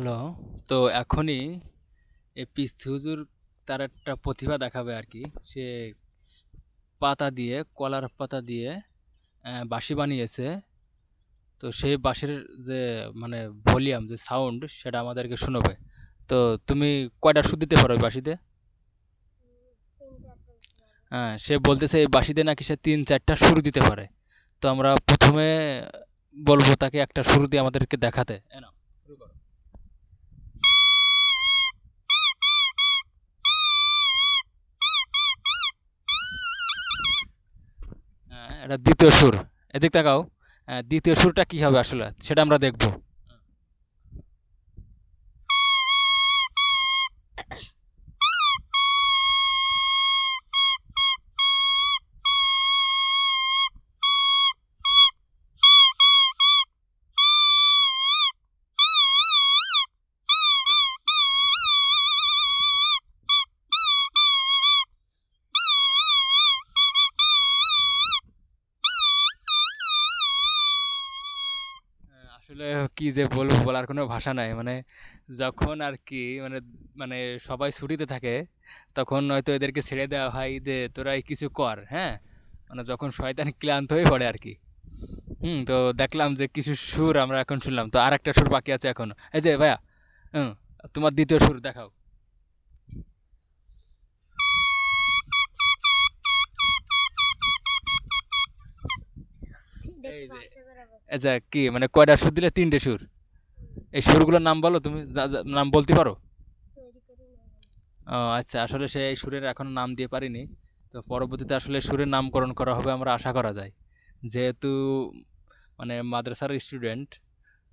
Hello. তো এখনই এই পিচ্চি হুজুর তার একটা প্রতিভা দেখাবে আর কি। সে পাতা দিয়ে, কলার পাতা দিয়ে বাঁশি বানিয়েছে। তো সেই বাঁশির যে মানে ভলিউম, যে সাউন্ড, সেটা আমাদেরকে শোনাবে। তো তুমি কয়টা সুর দিতে পারো ওই বাঁশিতে? হ্যাঁ, সে বলতেছে এই বাঁশিতে নাকি সে ৩-৪টা সুর দিতে পারে। তো আমরা প্রথমে বলবো তাকে একটা সুর দিয়ে আমাদেরকে দেখাতে। এ নাও, শুরু করো। হ্যাঁ, এটা দ্বিতীয় সুর। এদিক তাকাও। দ্বিতীয় সুরটা কি হবে আসলে সেটা আমরা দেখব। আসলে কি যে বলবো, বলার কোনো ভাষা নাই। মানে যখন আর কি মানে মানে সবাই ছুটিতে থাকে, তখন হয়তো এদেরকে ছেড়ে দেওয়া হয় যে তোরাই কিছু কর, হ্যাঁ? মানে যখন শয়তান ক্লান্ত হয়ে পড়ে আর কি। তো দেখলাম যে কিছু সুর আমরা এখন শুনলাম, তো আর একটা সুর বাকি আছে এখনো। এই যে ভাইয়া, হুম, তোমার দ্বিতীয় সুর দেখাও। এই যে, আচ্ছা, কি মানে কয়টা সুর দিলে? ৩টে সুর। এই সুরগুলোর নাম বলো তুমি, নাম বলতে পারো? ও আচ্ছা, আসলে সে এই সুরের এখনো নাম দিয়ে পারিনি। তো পরবর্তীতে আসলে সুরের নামকরণ করা হবে, আমরা আশা করা যায়। যেহেতু মানে মাদ্রাসার স্টুডেন্ট,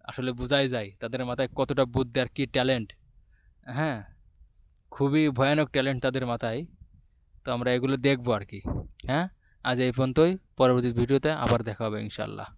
আসলে বোঝাই যায় তাদের মাথায় কতটা বুদ্ধি আর কি ট্যালেন্ট। হ্যাঁ, খুবই ভয়ানক ট্যালেন্ট তাদের মাথায়। তো আমরা এগুলো দেখবো আর কি। হ্যাঁ, আজ এই পর্যন্তই। পরবর্তী ভিডিওতে আবার দেখা হবে ইনশাল্লাহ।